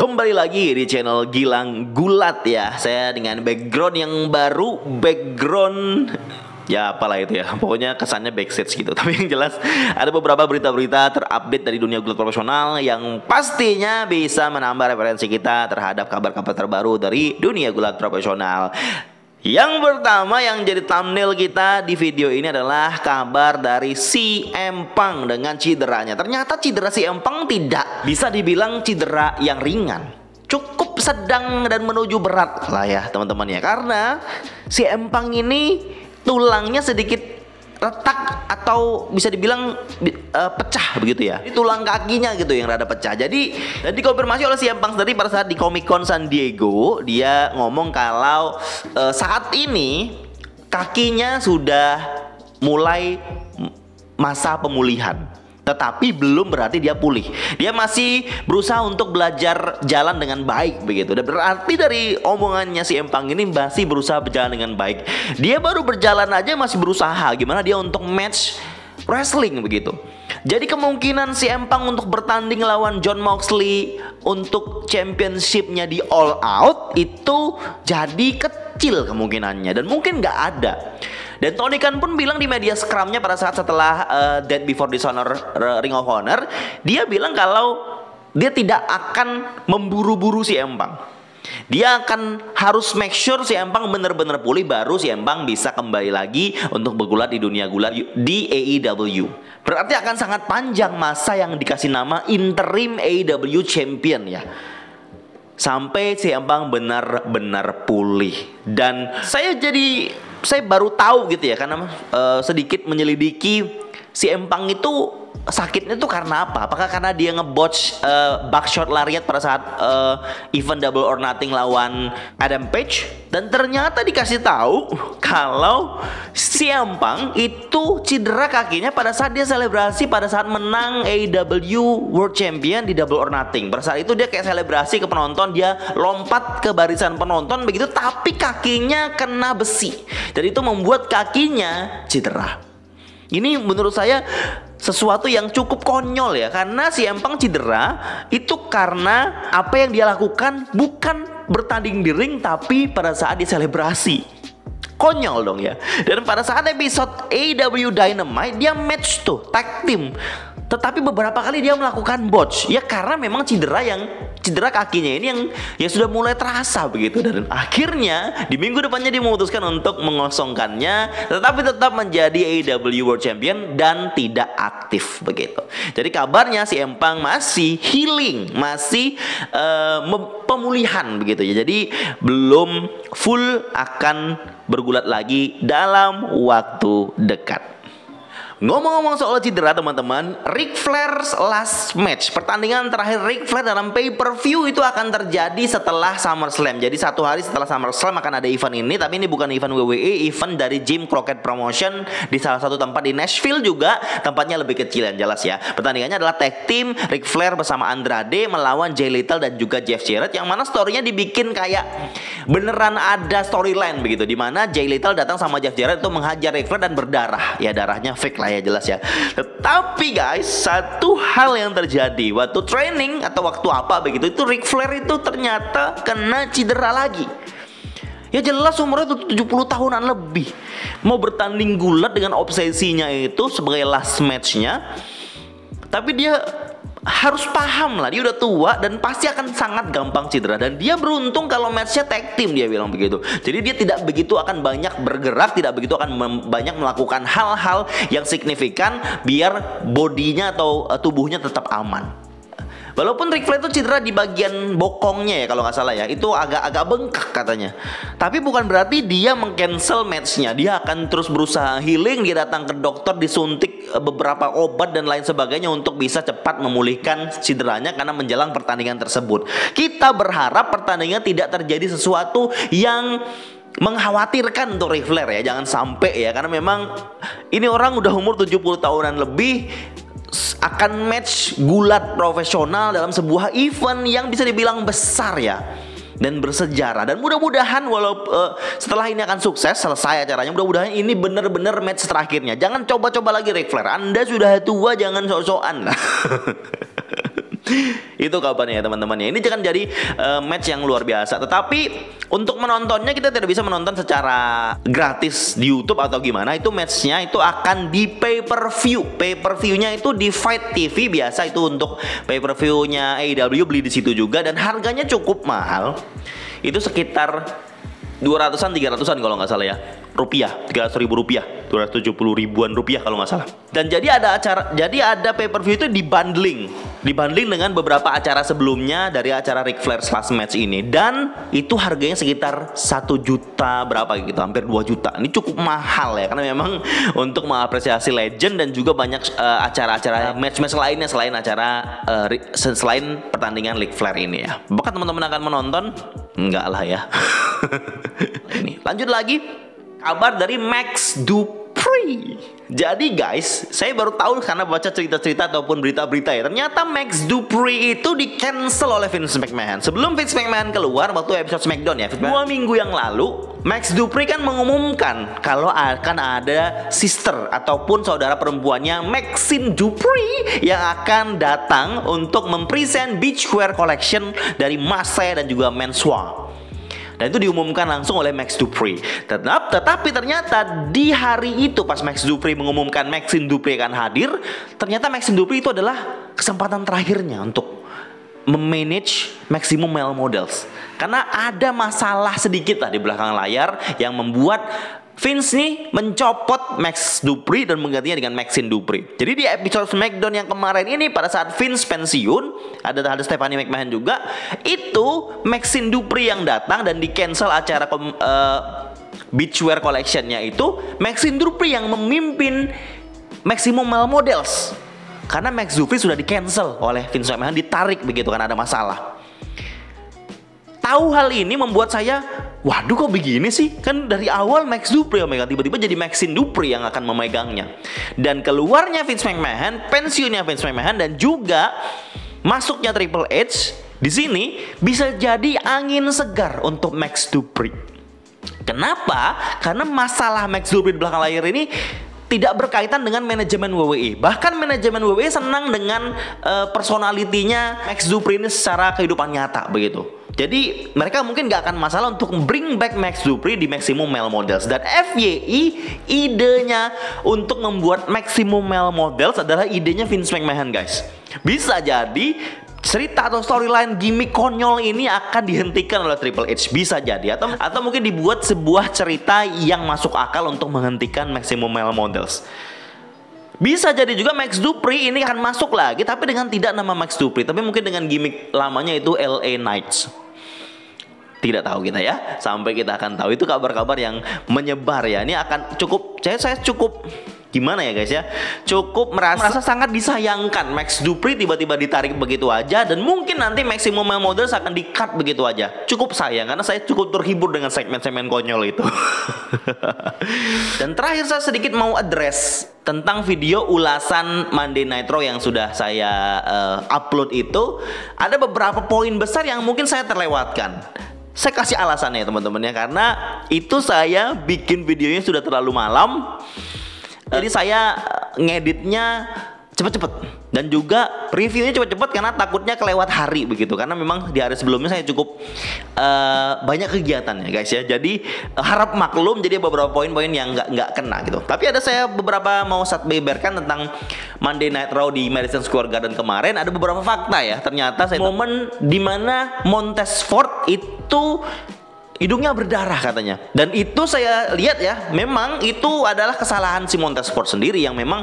Kembali lagi di channel Gilang Gulat ya. Saya dengan background yang baru, background ya apalah itu ya. Pokoknya kesannya backstage gitu. Tapi yang jelas ada beberapa berita-berita terupdate dari dunia gulat profesional yang pastinya bisa menambah referensi kita terhadap kabar-kabar terbaru dari dunia gulat profesional. Yang pertama yang jadi thumbnail kita di video ini adalah kabar dari CM Punk dengan cederanya. Ternyata cedera CM Punk tidak bisa dibilang cedera yang ringan, cukup sedang dan menuju berat lah ya teman-teman ya. Karena CM Punk ini tulangnya sedikit retak atau bisa dibilang pecah begitu ya. Ini tulang kakinya gitu yang rada pecah. Jadi dikonfirmasi oleh CM Punk sendiri pada saat di Comic Con San Diego. Dia ngomong kalau saat ini kakinya sudah mulai masa pemulihan, tetapi belum berarti dia pulih. Dia masih berusaha untuk belajar jalan dengan baik begitu. Dan berarti dari omongannya si Empang ini masih berusaha berjalan dengan baik. Dia baru berjalan aja masih berusaha gimana dia untuk match wrestling begitu. Jadi kemungkinan si Empang untuk bertanding lawan Jon Moxley untuk championshipnya di All Out itu jadi kecil kemungkinannya, dan mungkin nggak ada. Dan Tony Khan pun bilang di media scrumnya pada saat setelah Death Before Dishonor Ring of Honor, dia bilang kalau dia tidak akan memburu-buru si Empang. Dia akan harus make sure si Empang benar-benar pulih, baru si Empang bisa kembali lagi untuk bergulat di dunia gulat di AEW. Berarti akan sangat panjang masa yang dikasih nama interim AEW champion ya, sampai si Empang benar-benar pulih. Dan saya baru tahu gitu ya, karena sedikit menyelidiki si Empang itu sakitnya tuh karena apa? Apakah karena dia ngebotch buckshot lariat pada saat event Double or Nothing lawan Adam Page? Dan ternyata dikasih tahu kalau si Empang itu cedera kakinya pada saat dia selebrasi pada saat menang AEW World Champion di Double or Nothing. Pada saat itu dia kayak selebrasi ke penonton, dia lompat ke barisan penonton begitu, tapi kakinya kena besi dan itu membuat kakinya cedera. Ini menurut saya sesuatu yang cukup konyol ya, karena si Empang cedera itu karena apa yang dia lakukan bukan bertanding di ring, tapi pada saat dia selebrasi. Konyol dong ya. Dan pada saat episode AEW Dynamite dia match tuh tag team, tetapi beberapa kali dia melakukan botch ya, karena memang cedera kakinya ini yang sudah mulai terasa begitu. Dan akhirnya di minggu depannya dia memutuskan untuk mengosongkannya, tetapi tetap menjadi AEW World Champion dan tidak aktif begitu. Jadi kabarnya si Empang masih healing, masih pemulihan begitu ya. Jadi belum full akan bergulat lagi dalam waktu dekat. Ngomong-ngomong soal cedera teman-teman, Ric Flair's last match, pertandingan terakhir Ric Flair dalam pay-per-view itu akan terjadi setelah SummerSlam. Jadi satu hari setelah SummerSlam akan ada event ini, tapi ini bukan event WWE, event dari Jim Crockett Promotion di salah satu tempat di Nashville juga. Tempatnya lebih kecil yang jelas ya. Pertandingannya adalah tag team Ric Flair bersama Andrade melawan Jay Lethal dan juga Jeff Jarrett, yang mana storynya dibikin kayak beneran ada storyline begitu, dimana Jay Lethal datang sama Jeff Jarrett itu menghajar Ric Flair dan berdarah. Ya darahnya fake lah ya, jelas ya. Tetapi guys, satu hal yang terjadi waktu training atau waktu apa begitu, itu Ric Flair itu ternyata kena cedera lagi. Ya jelas umurnya itu 70 tahunan lebih, mau bertanding gulat dengan obsesinya itu sebagai last matchnya. Tapi dia harus paham lah, dia udah tua dan pasti akan sangat gampang cedera. Dan dia beruntung kalau matchnya tag team, dia bilang begitu. Jadi dia tidak begitu akan banyak bergerak, tidak begitu akan banyak melakukan hal-hal yang signifikan biar bodinya atau tubuhnya tetap aman. Walaupun Ric Flair itu cedera di bagian bokongnya ya kalau nggak salah ya, itu agak bengkak katanya. Tapi bukan berarti dia mengcancel matchnya. Dia akan terus berusaha healing. Dia datang ke dokter, disuntik beberapa obat dan lain sebagainya untuk bisa cepat memulihkan cederanya karena menjelang pertandingan tersebut. Kita berharap pertandingan tidak terjadi sesuatu yang mengkhawatirkan untuk Ric Flair ya, jangan sampai ya, karena memang ini orang udah umur 70 tahunan lebih akan match gulat profesional dalam sebuah event yang bisa dibilang besar ya dan bersejarah. Dan mudah-mudahan walaupun setelah ini akan sukses, selesai acaranya, mudah-mudahan ini benar-benar match terakhirnya. Jangan coba-coba lagi Ric Flair, Anda sudah tua, jangan sok-sokan. Itu kabarnya ya teman-teman ya. Ini jangan jadi match yang luar biasa. Tetapi untuk menontonnya kita tidak bisa menonton secara gratis di YouTube atau gimana. Itu matchnya itu akan di pay per view. Pay per view-nya itu di Fight TV biasa, itu untuk pay per view-nya AEW beli di situ juga, dan harganya cukup mahal. Itu sekitar 200-an 300-an kalau nggak salah ya, rupiah, 300.000 rupiah, 270 ribuan rupiah kalau nggak salah. Dan jadi ada pay per view itu dibundling dengan beberapa acara sebelumnya dari acara Ric Flair Last Match ini, dan itu harganya sekitar 1 juta berapa gitu, hampir 2 juta. Ini cukup mahal ya, karena memang untuk mengapresiasi legend dan juga banyak acara-acara match-match lainnya selain selain pertandingan Ric Flair ini ya. Apakah teman-teman akan menonton? Enggak lah ya. Ini lanjut lagi, kabar dari Max Dupri. Jadi guys, saya baru tahu karena baca cerita-cerita ataupun berita-berita ya, ternyata Max Dupri itu di cancel oleh Vince McMahon. Sebelum Vince McMahon keluar waktu episode SmackDown ya, 2 minggu yang lalu, Max Dupri kan mengumumkan kalau akan ada sister ataupun saudara perempuannya Maxine Dupri yang akan datang untuk mempresent beachwear collection dari Masai dan juga Menswear. Dan itu diumumkan langsung oleh Max Dupri. Tetapi ternyata di hari itu pas Max Dupri mengumumkan Maxine Dupri akan hadir, ternyata Maxine Dupri itu adalah kesempatan terakhirnya untuk memanage Maximum Male Models. Karena ada masalah sedikit lah di belakang layar yang membuat Vince nih mencopot Max Dupri dan menggantinya dengan Maxine Dupri. Jadi di episode SmackDown yang kemarin ini, pada saat Vince pensiun, ada Stephanie McMahon juga, itu Maxine Dupri yang datang dan di cancel acara beachwear collectionnya itu. Maxine Dupri yang memimpin Maximum Male Models karena Max Dupri sudah di cancel oleh Vince McMahon, ditarik begitu karena ada masalah. Tahu hal ini membuat saya, waduh kok begini sih? Kan dari awal Max Dupri yang memegang, tiba-tiba jadi Maxine Dupri yang akan memegangnya. Dan keluarnya Vince McMahon, pensiunnya Vince McMahon, dan juga masuknya Triple H di sini bisa jadi angin segar untuk Max Dupri. Kenapa? Karena masalah Max Dupri di belakang layar ini tidak berkaitan dengan manajemen WWE. Bahkan manajemen WWE senang dengan personalitinya Max Dupri ini secara kehidupan nyata begitu. Jadi mereka mungkin gak akan masalah untuk bring back Max Dupri di Maximum Male Models. Dan FYI, idenya untuk membuat Maximum Male Models adalah idenya Vince McMahon guys. Bisa jadi cerita atau storyline gimmick konyol ini akan dihentikan oleh Triple H, bisa jadi, atau mungkin dibuat sebuah cerita yang masuk akal untuk menghentikan Maximum Male Models. Bisa jadi juga Max Dupri ini akan masuk lagi, tapi dengan tidak nama Max Dupri, tapi mungkin dengan gimmick lamanya itu LA Knights. Tidak tahu kita ya, sampai kita akan tahu. Itu kabar-kabar yang menyebar ya. Ini akan cukup, saya cukup gimana ya guys ya, cukup merasa sangat disayangkan Max Dupri tiba-tiba ditarik begitu aja, dan mungkin nanti Maximum Male Models akan di-cut begitu aja. Cukup sayang karena saya cukup terhibur dengan segmen-segmen konyol itu. Dan terakhir saya sedikit mau address tentang video ulasan Monday Night Raw yang sudah saya upload itu. Ada beberapa poin besar yang mungkin saya terlewatkan. Saya kasih alasannya teman-teman ya, karena itu saya bikin videonya sudah terlalu malam. Jadi saya ngeditnya cepet-cepet dan juga reviewnya cepet-cepet karena takutnya kelewat hari begitu. Karena memang di hari sebelumnya saya cukup banyak kegiatan ya guys ya. Jadi harap maklum, jadi beberapa poin-poin yang nggak kena gitu. Tapi ada saya beberapa mau beberkan tentang Monday Night Raw di Madison Square Garden kemarin. Ada beberapa fakta ya. Ternyata saya momen dimana Montez Ford itu hidungnya berdarah katanya. Dan itu saya lihat ya, memang itu adalah kesalahan si Montez Ford sendiri yang memang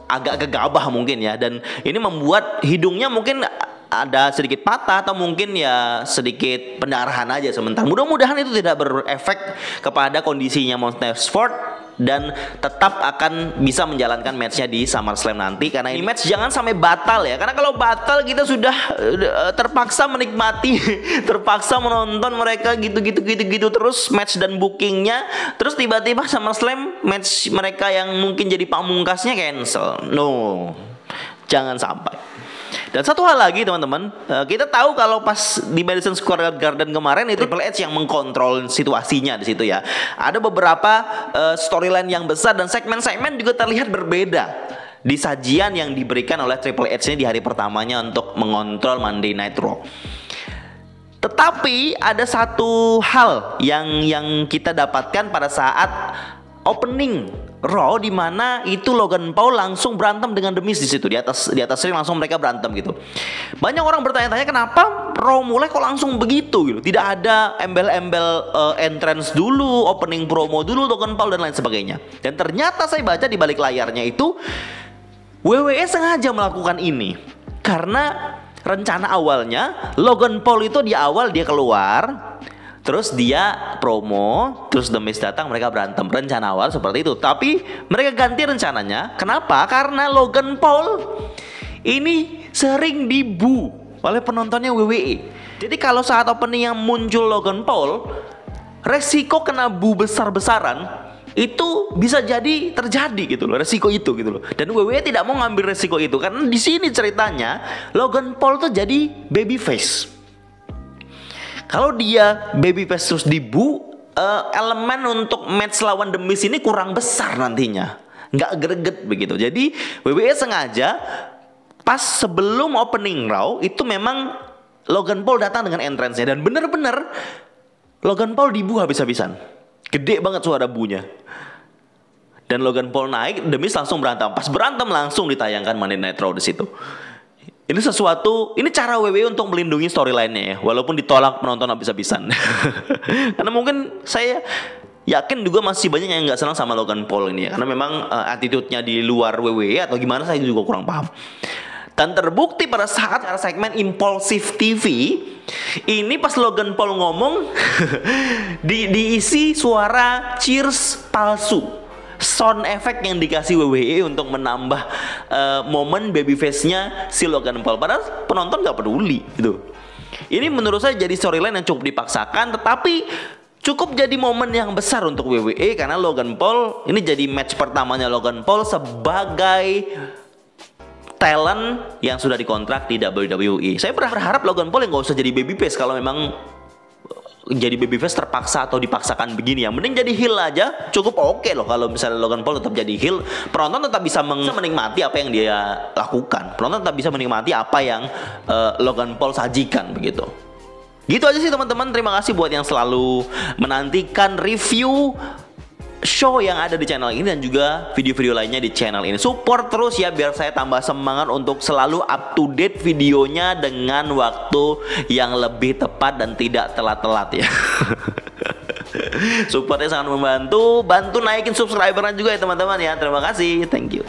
agak gegabah mungkin ya. Dan ini membuat hidungnya mungkin ada sedikit patah atau mungkin ya sedikit pendarahan aja sementara. Mudah-mudahan itu tidak berefek kepada kondisinya Montez Ford dan tetap akan bisa menjalankan matchnya di SummerSlam nanti. Karena ini match jangan sampai batal ya, karena kalau batal kita sudah terpaksa menikmati, terpaksa menonton mereka gitu terus match dan bookingnya, terus tiba-tiba SummerSlam match mereka yang mungkin jadi pamungkasnya cancel. No, jangan sampai. Dan satu hal lagi teman-teman, kita tahu kalau pas di Madison Square Garden kemarin itu Triple H yang mengkontrol situasinya di situ ya. Ada beberapa storyline yang besar dan segmen-segmen juga terlihat berbeda. di sajian yang diberikan oleh Triple H ini di hari pertamanya untuk mengontrol Monday Night Raw. Tetapi ada satu hal yang kita dapatkan pada saat opening Raw, di mana itu Logan Paul langsung berantem dengan The Miz di situ, di atas ring langsung mereka berantem gitu. Banyak orang bertanya-tanya kenapa Raw mulai kok langsung begitu gitu. Tidak ada embel-embel entrance dulu, opening promo dulu Logan Paul dan lain sebagainya. Dan ternyata saya baca di balik layarnya itu WWE sengaja melakukan ini karena rencana awalnya Logan Paul itu di awal dia keluar, terus dia promo, terus The Miz datang, mereka berantem. Rencana awal seperti itu. Tapi mereka ganti rencananya. Kenapa? Karena Logan Paul ini sering dibu oleh penontonnya WWE. Jadi kalau saat opening yang muncul Logan Paul, resiko kena bu besar-besaran itu bisa jadi terjadi gitu loh, resiko itu gitu loh. Dan WWE tidak mau ngambil resiko itu karena di sini ceritanya Logan Paul tuh jadi babyface. Kalau dia babyface terus dibu, elemen untuk match lawan The Miz ini kurang besar nantinya, nggak greget begitu. Jadi WWE sengaja pas sebelum opening Raw itu memang Logan Paul datang dengan entrance-nya dan bener-bener Logan Paul dibu habis-habisan, gede banget suara bunya. Dan Logan Paul naik, The Miz langsung berantem. Pas berantem langsung ditayangkan Monday Night Raw di situ. Ini sesuatu, ini cara WWE untuk melindungi storyline-nya ya, walaupun ditolak penonton habis-habisan. Karena mungkin saya yakin juga masih banyak yang nggak senang sama Logan Paul ini ya, karena memang attitude-nya di luar WWE atau gimana saya juga kurang paham. Dan terbukti pada saat segmen Impulsive TV ini pas Logan Paul ngomong diisi suara cheers palsu. Sound effect yang dikasih WWE untuk menambah momen babyface-nya si Logan Paul. Padahal penonton gak peduli gitu. Ini menurut saya jadi storyline yang cukup dipaksakan, tetapi cukup jadi momen yang besar untuk WWE. Karena Logan Paul, ini jadi match pertamanya Logan Paul sebagai talent yang sudah dikontrak di WWE. Saya berharap Logan Paul yang gak usah jadi babyface kalau memang jadi babyface terpaksa atau dipaksakan begini. Yang mending jadi heel aja cukup oke loh. Kalau misalnya Logan Paul tetap jadi heel, penonton tetap bisa menikmati apa yang dia lakukan. Penonton tetap bisa menikmati apa yang Logan Paul sajikan begitu. Gitu aja sih teman-teman. Terima kasih buat yang selalu menantikan review show yang ada di channel ini dan juga video-video lainnya di channel ini. Support terus ya biar saya tambah semangat untuk selalu up to date videonya dengan waktu yang lebih tepat dan tidak telat-telat ya. Supportnya sangat membantu, bantu naikin subscribernya juga ya teman-teman ya. Terima kasih, thank you.